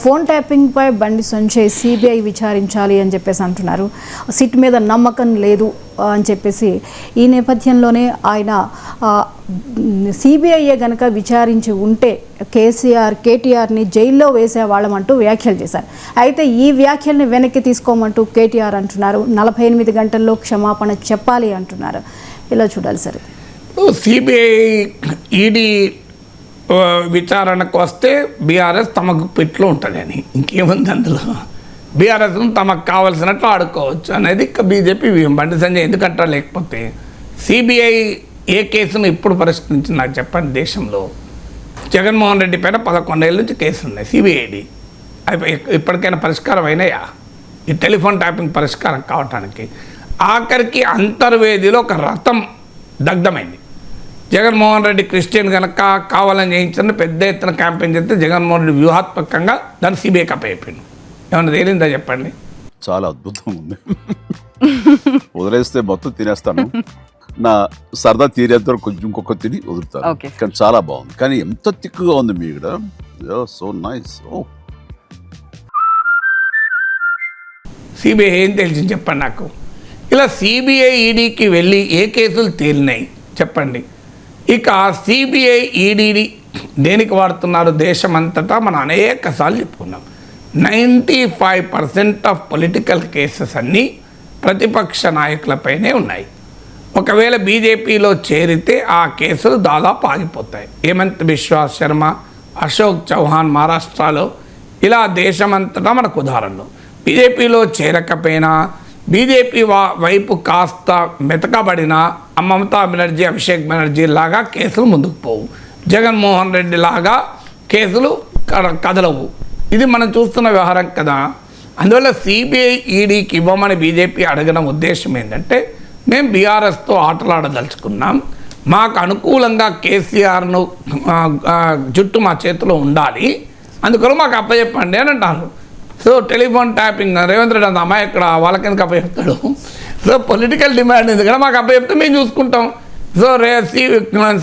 Phone tapping పై Bandi Sanjay CBI విచారించాలి అని చెప్పేసి అంటున్నారు. సిట్ మీద నమ్మకం లేదు అని చెప్పేసి ఈ నేపథ్యంలోనే ఆయన సిబిఐ గనక విచారించి ఉంటే కేటీఆర్ని జైల్లో వేసేవాళ్ళమంటూ వ్యాఖ్యలు చేశారు. అయితే ఈ వ్యాఖ్యల్ని వెనక్కి తీసుకోమంటూ కేటీఆర్ అంటున్నారు. 48 గంటల్లో క్షమాపణ చెప్పాలి అంటున్నారు. ఇలా చూడాలి సరే. సిబిఐ ఈడీ విచారణకు వస్తే బీఆర్ఎస్ తమకు పెట్లో ఉంటుందని ఇంకేముంది అందులో. బీఆర్ఎస్ను తమకు కావాల్సినట్లు ఆడుకోవచ్చు అనేది బీజేపీ వ్యూహం. బండి సంజయ్ ఎందుకంటారు? లేకపోతే సిబిఐ ఏ కేసును ఇప్పుడు పరిష్కరించింది నాకు చెప్పండి. దేశంలో జగన్మోహన్ రెడ్డి పైన 11 ఏళ్ళ నుంచి కేసులు ఉన్నాయి సిబిఐడి. అవి ఇప్పటికైనా పరిష్కారం అయినాయా? ఈ టెలిఫోన్ ట్యాపింగ్ పరిష్కారం కావటానికి ఆఖరికి అంతర్వేదిలో ఒక రథం దగ్ధమైంది. జగన్మోహన్ రెడ్డి క్రిస్టియన్ కనుక కావాలని చేయించని పెద్ద ఎత్తున క్యాంపెయిన్ చేస్తే జగన్మోహన్ రెడ్డి వ్యూహాత్మకంగా దాన్ని సిబిఐ కప్పయిపోయింది. ఏమన్నా తేలిందా చెప్పండి? చాలా అద్భుతంగా ఉంది. వదిలేస్తే మొత్తం తినేస్తాను, నా సరదా తీరేంత కొంచెం ఇంకొక తిని వదులుతాను. కానీ చాలా బాగుంది. కానీ ఎంత తిక్కుగా ఉంది మీ ఇక్కడ. So nice. సిబిఐ ఏం తెలిసింది చెప్పండి నాకు. ఇలా సిబిఐ ఈడీకి వెళ్ళి ఏ కేసులు తేలినాయి చెప్పండి. ఇక సిబిఐ ఈడీని దేనికి వాడుతున్నారు? దేశమంతటా మనం అనేక సార్లు చెప్పుకున్నాం. 95% ఆఫ్ పొలిటికల్ కేసెస్ అన్నీ ప్రతిపక్ష నాయకులపైనే ఉన్నాయి. ఒకవేళ బీజేపీలో చేరితే ఆ కేసులు దాదాపు ఆగిపోతాయి. హేమంత్ బిశ్వా శర్మ, అశోక్ చౌహాన్ మహారాష్ట్రలో, ఇలా దేశమంతటా మనకు ఉదాహరణలు. బీజేపీలో చేరకపోయినా బీజేపీ వైపు కాస్త మెతకబడిన మమతా బెనర్జీ, అభిషేక్ బెనర్జీ లాగా కేసులు ముందుకు పోవు. జగన్మోహన్ రెడ్డి లాగా కేసులు కదలవు. ఇది మనం చూస్తున్న వ్యవహారం కదా. అందువల్ల సిబిఐ ఈడీకి ఇవ్వమని బీజేపీ అడగడం ఉద్దేశం ఏంటంటే, మేము బీఆర్ఎస్తో ఆటలాడదలుచుకున్నాం, మాకు అనుకూలంగా కేసీఆర్ను జుట్టు మా చేతిలో ఉండాలి, అందుకని మాకు అప్పచెప్పండి అని అంటారు. So telephone tapping Revanth Reddy అంత అమ్మాయి ఇక్కడ వాళ్ళకెందుకు అప్పచెప్తాడు? సో పొలిటికల్ డిమాండ్ ఎందుకంటే మాకు అప్పచెప్తే మేము చూసుకుంటాం. సో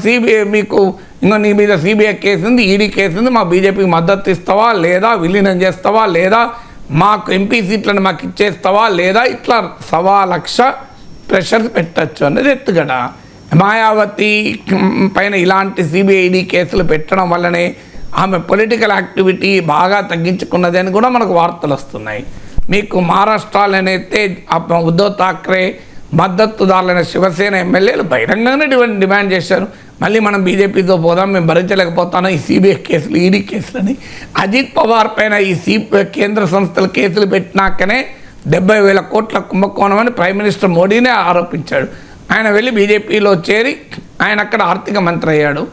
సిబిఐ మీకు ఇంకా నీ మీద సిబిఐ కేసు ఉంది, ఈడీ కేసు ఉంది, మా బీజేపీకి మద్దతు ఇస్తావా లేదా, విలీనం చేస్తావా లేదా, మాకు ఎంపీ సీట్లను మాకు ఇచ్చేస్తావా లేదా, ఇట్లా 1,00,000 ప్రెషర్స్ పెట్టచ్చు అనేది ఎత్తుగడ. మాయావతి పైన ఇలాంటి సిబిఐ ఈడీ కేసులు పెట్టడం వల్లనే ఆమె పొలిటికల్ యాక్టివిటీ బాగా తగ్గించుకున్నది అని కూడా మనకు వార్తలు వస్తున్నాయి. మీకు మహారాష్ట్రలోనైతే ఉద్ధవ్ ఠాక్రే మద్దతుదారులైన శివసేన ఎమ్మెల్యేలు బహిరంగంగానే డిమాండ్ చేశారు, మళ్ళీ మనం బీజేపీతో పోదాం, మేము భరించలేకపోతాను ఈ సిబిఐ కేసులు, ఈడీ కేసులని. అజిత్ పవార్ పైన ఈ కేంద్ర సంస్థలు కేసులు పెట్టినాకనే 70,000 కోట్ల కుంభకోణం అని ప్రైమ్ మినిస్టర్ మోడీనే ఆరోపించాడు. ఆయన వెళ్ళి బీజేపీలో చేరి ఆయన అక్కడ ఆర్థిక మంత్రి అయ్యాడు.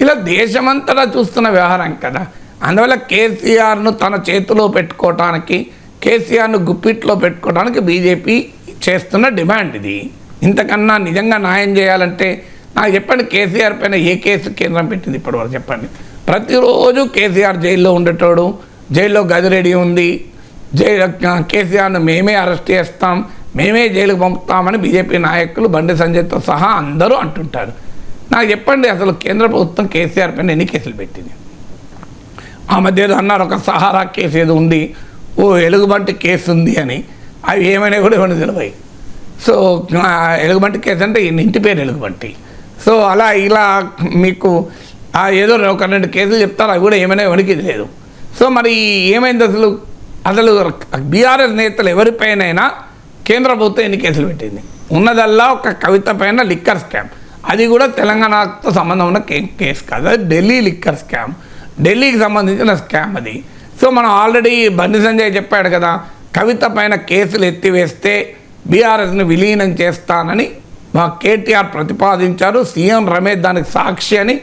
ఇలా దేశమంతటా చూస్తున్న వ్యవహారం కదా. అందువల్ల కేసీఆర్ను తన చేతిలో పెట్టుకోవటానికి, కేసీఆర్ను గుప్పిట్లో పెట్టుకోవడానికి బీజేపీ చేస్తున్న డిమాండ్ ఇది. ఇంతకన్నా నిజంగా న్యాయం చేయాలంటే నాకు చెప్పండి, కేసీఆర్ పైన ఏ కేసు కేంద్రం పెట్టింది ఇప్పటివరకు చెప్పండి? ప్రతిరోజు కేసీఆర్ జైల్లో ఉండేటోడు, జైల్లో గది రెడీ ఉంది, కేసీఆర్ను మేమే అరెస్ట్ చేస్తాం, మేమే జైలుకు పంపుతామని బీజేపీ నాయకులు బండి సంజయ్తో సహా అందరూ అంటుంటారు. నాకు చెప్పండి, అసలు కేంద్ర ప్రభుత్వం కేసీఆర్ పైన ఎన్ని కేసులు పెట్టింది? ఆ మధ్య ఏదో అన్నారు, ఒక సహారా కేసు ఏదో ఉంది, ఓ ఎలుగుబంటి కేసు ఉంది అని. అవి ఏమైనా కూడా ఏమైనా తెలివాయి. సో ఎలుగుబంటి కేసు అంటే ఇంటి పేరు ఎలుగుబంటి. సో అలా ఇలా మీకు ఏదో ఒక 2 కేసులు చెప్తారు, అవి కూడా ఏమైనా వణికిది లేదు. సో మరి ఏమైంది అసలు? బీఆర్ఎస్ నేతలు ఎవరిపైనైనా కేంద్ర ప్రభుత్వం ఎన్ని కేసులు పెట్టింది? ఉన్నదల్లా ఒక కవిత పైన లిక్కర్ స్కామ్, అది కూడా తెలంగాణతో సంబంధం ఉన్న కేసు కాదు, అది ఢిల్లీ లిక్కర్ స్కామ్, ఢిల్లీకి సంబంధించిన స్కామ్ అది. సో మనం ఆల్రెడీ బండి సంజయ్ చెప్పాడు కదా, కవిత పైన కేసులు ఎత్తివేస్తే బీఆర్ఎస్ని విలీనం చేస్తానని మా కేటీఆర్ ప్రతిపాదించారు, సీఎం రమేష్ దానికి సాక్షి అని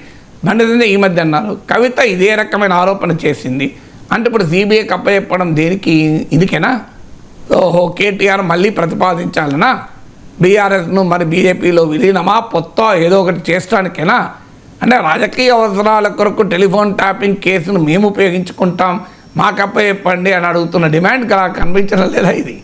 బండి సంజయ్ ఈ మధ్య అన్నారు. కవిత ఇదే రకమైన ఆరోపణ చేసింది అంటే ఇప్పుడు సిబిఐకి అప్పచెప్పడం దేనికి? ఇదికేనా? ఓహో, కేటీఆర్ మళ్ళీ ప్రతిపాదించాలనా బీఆర్ఎస్ను? మరి బీజేపీలో విలీనమా, పొత్త ఏదో ఒకటి చేయడానికేనా? అంటే రాజకీయ అవసరాల కొరకు టెలిఫోన్ ట్యాపింగ్ కేసును మేము ఉపయోగించుకుంటాం, మాకు అప్పచెప్పండి అని అడుగుతున్న డిమాండ్ కనిపించడం లేదా ఇది?